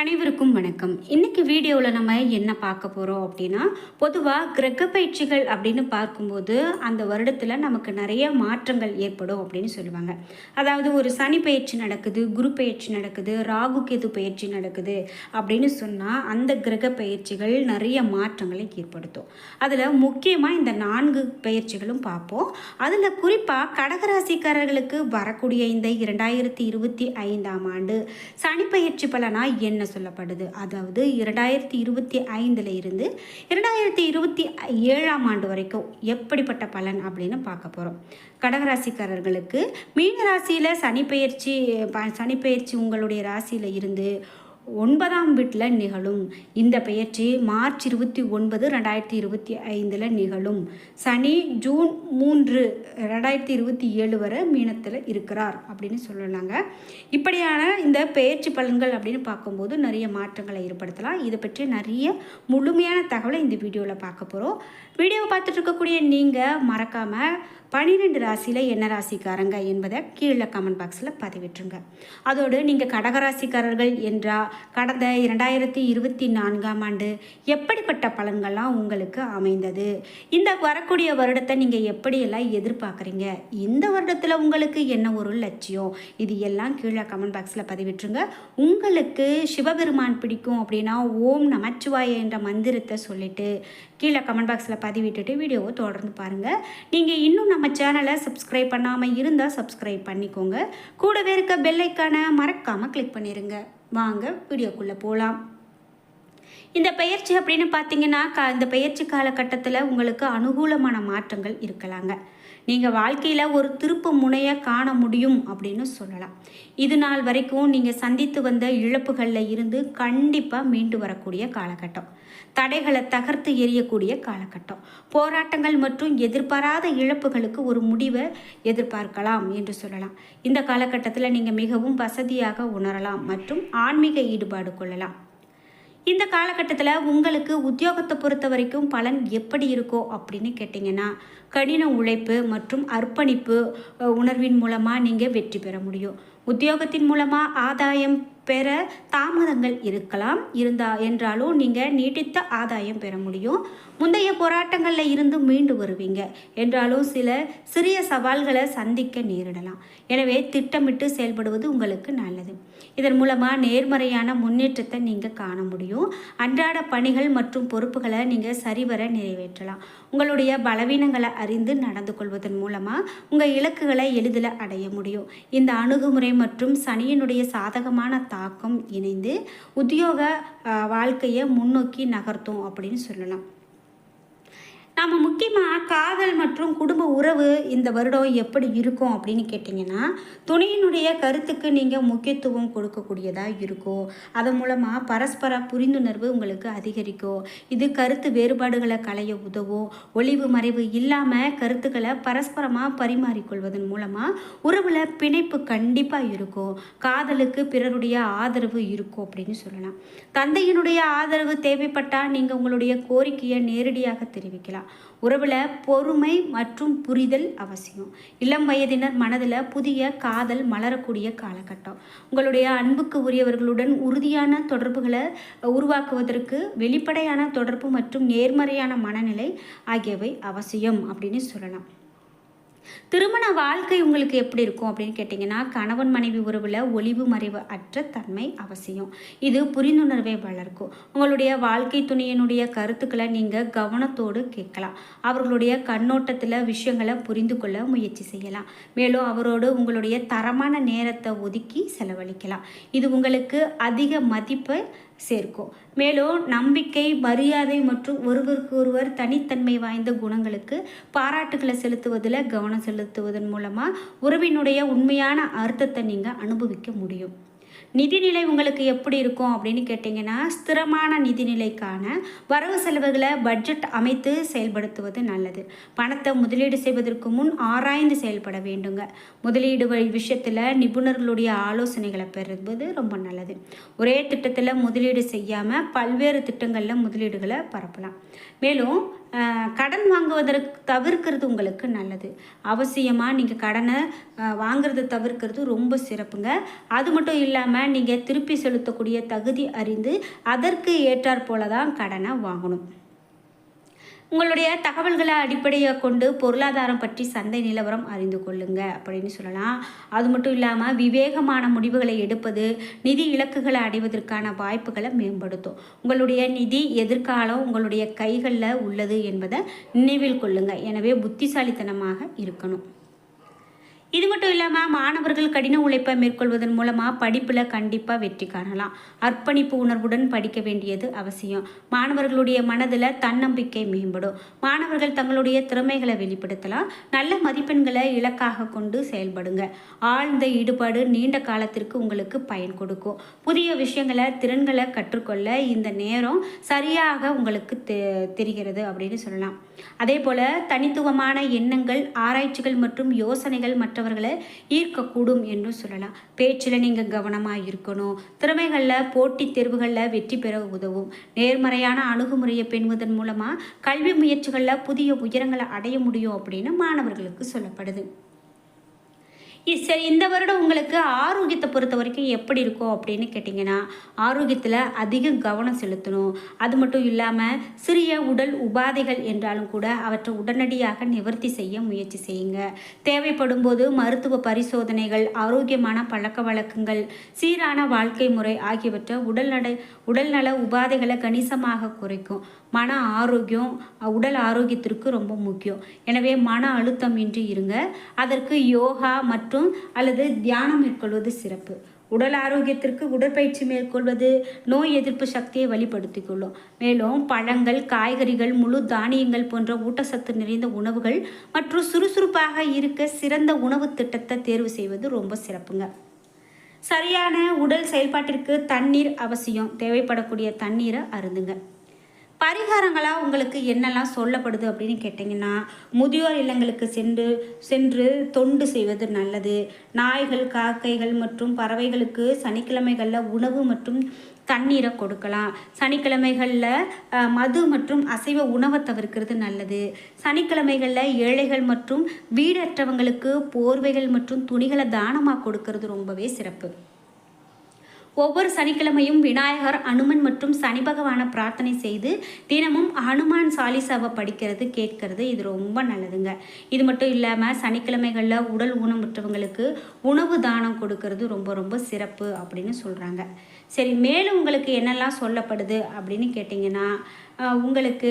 அனைவருக்கும் வணக்கம். இன்னைக்கு வீடியோவில் நம்ம என்ன பார்க்க போகிறோம் அப்படின்னா, பொதுவாக கிரக பயிற்சிகள் அப்படின்னு பார்க்கும்போது அந்த வருடத்தில் நமக்கு நிறைய மாற்றங்கள் ஏற்படும் அப்படின்னு சொல்லுவாங்க. அதாவது ஒரு சனி பயிற்சி நடக்குது, குரு பயிற்சி நடக்குது, ராகு கேது பயிற்சி நடக்குது அப்படின்னு சொன்னால் அந்த கிரக பயிற்சிகள் நிறைய மாற்றங்களை ஏற்படுத்தும். அதில் முக்கியமாக இந்த 4 பயிற்சிகளும் பார்ப்போம். அதில் குறிப்பாக கடகராசிக்காரர்களுக்கு வரக்கூடிய இந்த 2025ஆம் ஆண்டு சனி பயிற்சி பலனா என்ன சொல்லப்படுது, அதாவது 2025 இருந்து 2027ஆம் ஆண்டு வரைக்கும் எப்படிப்பட்ட பலன் அப்படின்னு பார்க்க போகிறோம். கடகராசிக்காரர்களுக்கு மீன ராசியில் சனி பயிற்சி உங்களுடைய ராசியில் இருந்து 9ஆம் வீட்டில் நிகழும். இந்த பயிற்சி மார்ச் 29, 2025 நிகழும். சனி ஜூன் 3, 2027 வரை மீனத்தில் இருக்கிறார் அப்படின்னு சொல்லலாங்க. இப்படியான இந்த பயிற்சி பலன்கள் அப்படின்னு பார்க்கும்போது நிறைய மாற்றங்களை ஏற்படுத்தலாம். இதை பற்றி நிறைய முழுமையான தகவலை இந்த வீடியோவில் பார்க்க போகிறோம். வீடியோவை பார்த்துட்டு இருக்கக்கூடிய நீங்கள் மறக்காமல் 12 ராசியில் என்ன ராசிக்காரங்க என்பதை கீழே கமெண்ட் பாக்ஸில் பதிவிட்டுருங்க. அதோடு நீங்கள் கடகராசிக்காரர்கள் என்றால் கடந்த 2024ஆம் ஆண்டு எப்படிப்பட்ட பலன்கள்லாம் உங்களுக்கு அமைந்தது, இந்த வரக்கூடிய வருடத்தை நீங்கள் எப்படியெல்லாம் எதிர்பார்க்குறீங்க, இந்த வருடத்தில் உங்களுக்கு என்ன ஒரு லட்சியம், இது எல்லாம் கீழே கமெண்ட் பாக்ஸில் பதிவிட்டுருங்க. உங்களுக்கு சிவபெருமான் பிடிக்கும் அப்படின்னா ஓம் நமச்சிவாய என்ற மந்திரத்தை சொல்லிவிட்டு கீழே கமெண்ட் பாக்ஸில் பதிவிட்டுட்டு வீடியோவை தொடர்ந்து பாருங்கள். நீங்கள் இன்னும் நம்ம சேனலை சப்ஸ்கிரைப் பண்ணாமல் இருந்தால் சப்ஸ்கிரைப் பண்ணிக்கோங்க. கூடவே இருக்க பெல் ஐக்கானை மறக்காமல் கிளிக் பண்ணிடுங்க. வாங்க வீடியோக்குள்ளே போகலாம். இந்த பயிற்சி அப்படின்னு பார்த்தீங்கன்னா இந்த பயிற்சி காலகட்டத்தில் உங்களுக்கு அனுகூலமான மாற்றங்கள் இருக்கலாங்க. நீங்கள் வாழ்க்கையில் ஒரு திருப்பு முனையை காண முடியும் அப்படின்னு சொல்லலாம். இது நாள் வரைக்கும் நீங்கள் சந்தித்து வந்த இழப்புகளில் இருந்து கண்டிப்பாக மீண்டு வரக்கூடிய காலகட்டம், தடைகளை தகர்த்து எறியக்கூடிய காலகட்டம், போராட்டங்கள் மற்றும் எதிர்பாராத இழப்புகளுக்கு ஒரு முடிவை எதிர்பார்க்கலாம் என்று சொல்லலாம். இந்த காலகட்டத்தில் நீங்கள் மிகவும் வசதியாக உணரலாம் மற்றும் ஆன்மீக ஈடுபாடு கொள்ளலாம். இந்த காலகட்டத்தில் உங்களுக்கு உத்தியோகத்தை பொறுத்த வரைக்கும் பலன் எப்படி இருக்கோ அப்படின்னு கேட்டிங்கன்னா, கடின உழைப்பு மற்றும் அர்ப்பணிப்பு உணர்வின் மூலமாக நீங்கள் வெற்றி பெற முடியும். உத்தியோகத்தின் மூலமாக ஆதாயம் பெற தாமதங்கள் இருக்கலாம் என்றாலும் நீங்கள் நீட்டித்த ஆதாயம் பெற முடியும். முந்தைய போராட்டங்களில் இருந்து மீண்டு வருவீங்க என்றாலும் சில சிறிய சவால்களை சந்திக்க நேரிடலாம். எனவே திட்டமிட்டு செயல்படுவது உங்களுக்கு நல்லது. இதன் மூலமாக நேர்மறையான முன்னேற்றத்தை நீங்கள் காண முடியும். அன்றாட பணிகள் மற்றும் பொறுப்புகளை நீங்கள் சரிவர நிறைவேற்றலாம். உங்களுடைய பலவீனங்களை அறிந்து நடந்து கொள்வதன் மூலமாக உங்கள் இலக்குகளை எளிதில் அடைய முடியும். இந்த அணுகுமுறை மற்றும் சனியினுடைய சாதகமான தாக்கம் இணைந்து உத்தியோக வாழ்க்கையை முன்னோக்கி நகர்த்தும் அப்படின்னு சொல்லலாம். நம்ம முக்கியமாக காதல் மற்றும் குடும்ப உறவு இந்த வருடம் எப்படி இருக்கும் அப்படின்னு கேட்டிங்கன்னா, துணையினுடைய கருத்துக்கு நீங்கள் முக்கியத்துவம் கொடுக்கக்கூடியதாக இருக்கும். அதன் மூலமாக பரஸ்பர புரிந்துணர்வு உங்களுக்கு அதிகரிக்கும். இது கருத்து வேறுபாடுகளை களைய உதவும். ஒளிவு மறைவு இல்லாமல் கருத்துக்களை பரஸ்பரமாக பரிமாறிக்கொள்வதன் மூலமாக உறவில் பிணைப்பு கண்டிப்பாக இருக்கும். காதலுக்கு பிறருடைய ஆதரவு இருக்கும் அப்படின்னு சொல்லலாம். தந்தையினுடைய ஆதரவு தேவைப்பட்டால் நீங்கள் உங்களுடைய கோரிக்கையை நேரடியாக தெரிவிக்கலாம். உறவில் பொறுமை மற்றும் புரிதல் அவசியம். இளம் வயதினர் மனதில் புதிய காதல் மலரக்கூடிய காலகட்டம். உங்களுடைய அன்புக்கு உரியவர்களுடன் உறுதியான தொடர்புகளை உருவாக்குவதற்கு வெளிப்படையான தொடர்பு மற்றும் நேர்மறையான மனநிலை ஆகியவை அவசியம் அப்படின்னு சொல்லலாம். திருமண வாழ்க்கை உங்களுக்கு எப்படி இருக்கும் அப்படின்னு கேட்டிங்கன்னா, கணவன் மனைவி உறவில் ஒளிவு மறைவு அற்ற தன்மை அவசியம். இது புரிந்துணர்வை வளர்க்கும். உங்களுடைய வாழ்க்கை துணையினுடைய கருத்துக்களை நீங்கள் கவனத்தோடு கேட்கலாம். அவர்களுடைய கண்ணோட்டத்தில் விஷயங்களை புரிந்து கொள்ள முயற்சி செய்யலாம். மேலும் அவரோடு உங்களுடைய தரமான நேரத்தை ஒதுக்கி செலவழிக்கலாம். இது உங்களுக்கு அதிக மதிப்பை சேர்க்கும். மேலும் நம்பிக்கை, மரியாதை மற்றும் ஒருவருக்கு ஒருவர் தனித்தன்மை வாய்ந்த குணங்களுக்கு பாராட்டுகளை செலுத்துவதில் கவனம் செலுத்துவதன் மூலமாக உறவினுடைய உண்மையான அர்த்தத்தை நீங்கள் அனுபவிக்க முடியும். நிதிநிலை உங்களுக்கு எப்படி இருக்கும் அப்படின்னு கேட்டிங்கன்னா, ஸ்திரமான நிதிநிலைக்கான வரவு செலவுகளை பட்ஜெட் அமைத்து செயல்படுத்துவது நல்லது. பணத்தை முதலீடு செய்வதற்கு முன் ஆராய்ந்து செயல்பட வேண்டுங்க. முதலீடு விஷயத்தில் நிபுணர்களுடைய ஆலோசனைகளை பெறுவது ரொம்ப நல்லது. ஒரே திட்டத்தில் முதலீடு செய்யாமல் பல்வேறு திட்டங்களில் முதலீடுகளை பரப்பலாம். மேலும் கடன் வாங்குவதற்கு தவிர்க்கிறது உங்களுக்கு நல்லது. அவசியமாக நீங்கள் கடனை வாங்குறதை தவிர்க்கிறது ரொம்ப சிறப்புங்க. அது மட்டும் இல்லாமல் நீங்கள் திருப்பி செலுத்தக்கூடிய தகுதி அறிந்து அதற்கு ஏற்றாற் போல தான் கடனை வாங்கணும். உங்களுடைய தகவல்களை அடிப்படையாக கொண்டு பொருளாதாரம் பற்றி சந்தை நிலவரம் அறிந்து கொள்ளுங்க அப்படின்னு சொல்லலாம். அது மட்டும் இல்லாமல் விவேகமான முடிவுகளை எடுப்பது நிதி இலக்குகளை அடைவதற்கான வாய்ப்புகளை மேம்படுத்தும். உங்களுடைய நிதி எதிர்காலம் உங்களுடைய கைகளில் உள்ளது என்பதை நினைவில் கொள்ளுங்க. எனவே புத்திசாலித்தனமாக இருக்கணும். இது மட்டும் இல்லாமல் மாணவர்கள் கடின உழைப்பை மேற்கொள்வதன் மூலமாக படிப்பில் கண்டிப்பாக வெற்றி காணலாம். அர்ப்பணிப்பு உணர்வுடன் படிக்க வேண்டியது அவசியம். மாணவர்களுடைய மனதில் தன்னம்பிக்கை மேம்படும். மாணவர்கள் தங்களுடைய திறமைகளை வெளிப்படுத்தலாம். நல்ல மதிப்பெண்களை இலக்காக கொண்டு செயல்படுங்க. ஆழ்ந்த ஈடுபாடு நீண்ட காலத்திற்கு உங்களுக்கு பயன் கொடுக்கும். புதிய விஷயங்களை திறன்களை கற்றுக்கொள்ள இந்த நேரம் சரியாக உங்களுக்கு தெரிகிறது அப்படின்னு சொல்லலாம். அதே போல் தனித்துவமான எண்ணங்கள் ஆராய்ச்சிகள் மற்றும் யோசனைகள் மற்றவர்களை ஈர்க்கக்கூடும் என்று சொல்லலாம். பேச்சில் நீங்கள் கவனமாக இருக்கணும். திறமைகளில் போட்டித் தேர்வுகளில் வெற்றி பெற உதவும். நேர்மறையான அணுகுமுறையை பெறுவதன் மூலமாக கல்வி முயற்சிகளில் புதிய உயரங்களை அடைய முடியும் அப்படின்னு மாணவர்களுக்கு சொல்லப்படுது. சரி, இந்த வருடம் உங்களுக்கு ஆரோக்கியத்தை பொறுத்த வரைக்கும் எப்படி இருக்கும் அப்படின்னு கேட்டிங்கன்னா, ஆரோக்கியத்தில் அதிக கவனம் செலுத்தணும். அது மட்டும் இல்லாமல் சிறிய உடல் உபாதைகள் என்றாலும் கூட அவற்றை உடனடியாக நிவர்த்தி செய்ய முயற்சி செய்யுங்க. தேவைப்படும் போது மருத்துவ பரிசோதனைகள், ஆரோக்கியமான பழக்க வழக்கங்கள், சீரான வாழ்க்கை முறை ஆகியவற்றை உடல்நல உபாதைகளை கணிசமாக குறைக்கும். மன ஆரோக்கியம் உடல் ஆரோக்கியத்திற்கு ரொம்ப முக்கியம். எனவே மன அழுத்தம் இன்றி இருங்க. அதற்கு யோகா மற்றும் அல்லது தியானம் மேற்கொள்வது சிறப்பு. உடல் ஆரோக்கியத்திற்கு உடற்பயிற்சி மேற்கொள்வது நோய் எதிர்ப்பு சக்தியை வலுப்படுத்திக் கொள்ளும். மேலும் பழங்கள், காய்கறிகள், முழு தானியங்கள் போன்ற ஊட்டச்சத்து நிறைந்த உணவுகள் மற்றும் சுறுசுறுப்பாக இருக்க சிறந்த உணவு திட்டத்தை தேர்வு செய்வது ரொம்ப சிறப்புங்க. சரியான உடல் செயல்பாட்டிற்கு தண்ணீர் அவசியம். தேவைப்படக்கூடிய தண்ணீரை அருந்துங்க. பரிகாரங்களாக உங்களுக்கு என்னெல்லாம் சொல்லப்படுது அப்படின்னு கேட்டிங்கன்னா, முதியோர் இல்லங்களுக்கு சென்று தொண்டு செய்வது நல்லது. நாய்கள், காக்கைகள் மற்றும் பறவைகளுக்கு சனிக்கிழமைகளில் உணவு மற்றும் தண்ணீரை கொடுக்கலாம். சனிக்கிழமைகளில் மது மற்றும் அசைவ உணவை தவிர்க்கிறது நல்லது. சனிக்கிழமைகளில் ஏழைகள் மற்றும் வீடற்றவங்களுக்கு போர்வைகள் மற்றும் துணிகளை தானமாக கொடுக்கறது ரொம்பவே சிறப்பு. ஒவ்வொரு சனிக்கிழமையும் விநாயகர், அனுமன் மற்றும் சனி பகவான பிரார்த்தனை செய்து தினமும் ஹனுமான் சாலிசாவை படிக்கிறது, கேட்கறது இது ரொம்ப நல்லதுங்க. இது மட்டும் இல்லாமல் சனிக்கிழமைகளில் உடல் ஊனமுற்றவங்களுக்கு உணவு தானம் கொடுக்கறது ரொம்ப ரொம்ப சிறப்பு அப்படின்னு சொல்கிறாங்க. சரி, மேலும் உங்களுக்கு என்னெல்லாம் சொல்லப்படுது அப்படின்னு கேட்டிங்கன்னா, உங்களுக்கு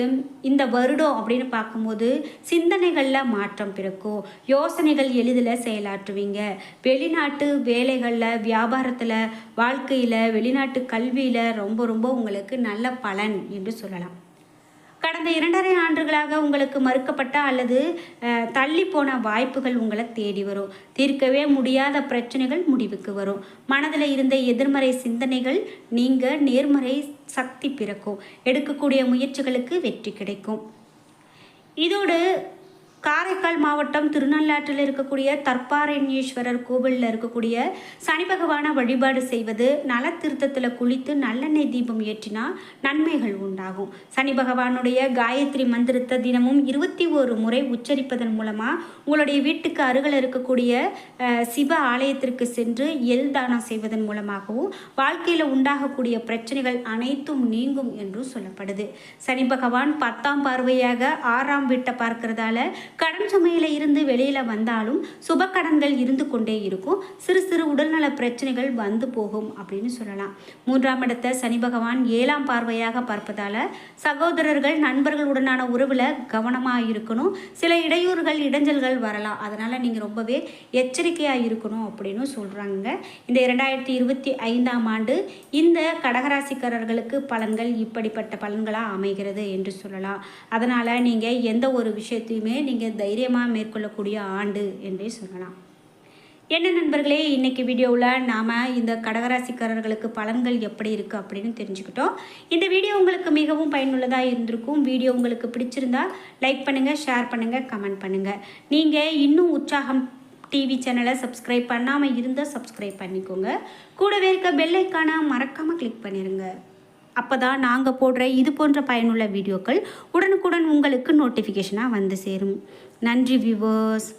இந்த வருடம் அப்படின்னு பார்க்கும்போது சிந்தனைகளில் மாற்றம் பிறக்கும். யோசனைகள் எளிதில் செயலாற்றுவீங்க. வெளிநாட்டு வேலைகளில், வியாபாரத்தில், வாழ்க்கையில், வெளிநாட்டு கல்வியில் ரொம்ப ரொம்ப உங்களுக்கு நல்ல பலன் என்று சொல்லலாம். கடந்த 2.5 ஆண்டுகளாக உங்களுக்கு மறுக்கப்பட்ட அல்லது தள்ளி போன வாய்ப்புகள் உங்களை தேடி வரும். தீர்க்கவே முடியாத பிரச்சனைகள் முடிவுக்கு வரும். மனதில் இருந்த எதிர்மறை சிந்தனைகள் நீங்க நேர்மறை சக்தி பிறக்கும். எடுக்கக்கூடிய முயற்சிகளுக்கு வெற்றி கிடைக்கும். இதோடு காரைக்கால் மாவட்டம் திருநள்ளாற்றில் இருக்கக்கூடிய தர்பாரண்யேஸ்வரர் கோவிலில் இருக்கக்கூடிய சனி பகவானை வழிபாடு செய்வது, நல திருத்தத்தில் குளித்து நல்லெண்ணெய் தீபம் ஏற்றினா நன்மைகள் உண்டாகும். சனி பகவானுடைய காயத்ரி மந்திரத்தை தினமும் 21 முறை உச்சரிப்பதன் மூலமாக உங்களுடைய வீட்டுக்கு அருகில் இருக்கக்கூடிய சிவ ஆலயத்திற்கு சென்று எல் தானம் செய்வதன் மூலமாகவும் வாழ்க்கையில் உண்டாகக்கூடிய பிரச்சனைகள் அனைத்தும் நீங்கும் என்றும் சொல்லப்படுது. சனி பகவான் 10ஆம் பார்வையாக 6ஆம் வீட்டை பார்க்கறதால கடன் சுமையில இருந்து வெளியில வந்தாலும் சுப கடன்கள் இருந்து கொண்டே இருக்கும். சிறு சிறு உடல்நல பிரச்சனைகள் வந்து போகும் அப்படின்னு சொல்லலாம். 3ஆம் இடத்தை சனி பகவான் 7ஆம் பார்வையாக பார்ப்பதால சகோதரர்கள், நண்பர்களுடனான உறவுல கவனமாக இருக்கணும். சில இடையூறுகள், இடைஞ்சல்கள் வரலாம். அதனால நீங்க ரொம்பவே எச்சரிக்கையா இருக்கணும் அப்படின்னு சொல்றாங்க. இந்த 2025ஆம் ஆண்டு இந்த கடகராசிக்காரர்களுக்கு பலன்கள் இப்படிப்பட்ட பலன்களாக அமைகிறது என்று சொல்லலாம். அதனால நீங்க எந்த ஒரு விஷயத்தையுமே நீங்க தைரியமாக மேற்கொள்ளக்கூடிய ஆண்டு என்றே சொல்லலாம். என்ன நண்பர்களே, இன்றைக்கி வீடியோவில் நாம் இந்த கடகராசிக்காரர்களுக்கு பலன்கள் எப்படி இருக்குது அப்படின்னு தெரிஞ்சுக்கிட்டோம். இந்த வீடியோ உங்களுக்கு மிகவும் பயனுள்ளதாக இருந்திருக்கும். வீடியோ உங்களுக்கு பிடிச்சிருந்தா லைக் பண்ணுங்கள், ஷேர் பண்ணுங்கள், கமெண்ட் பண்ணுங்கள். நீங்கள் இன்னும் உற்சாகம் டிவி சேனலை சப்ஸ்கிரைப் பண்ணாமல் இருந்தால் சப்ஸ்கிரைப் பண்ணிக்கோங்க. கூடவே இருக்க பெல் ஐக்கானை மறக்காமல் கிளிக் பண்ணிடுங்க. அப்போ தான் நாங்கள் போடுற இது போன்ற பயனுள்ள வீடியோக்கள் உடனுக்குடன் உங்களுக்கு நோட்டிஃபிகேஷனாக வந்து சேரும். நன்றி வியூவர்ஸ்.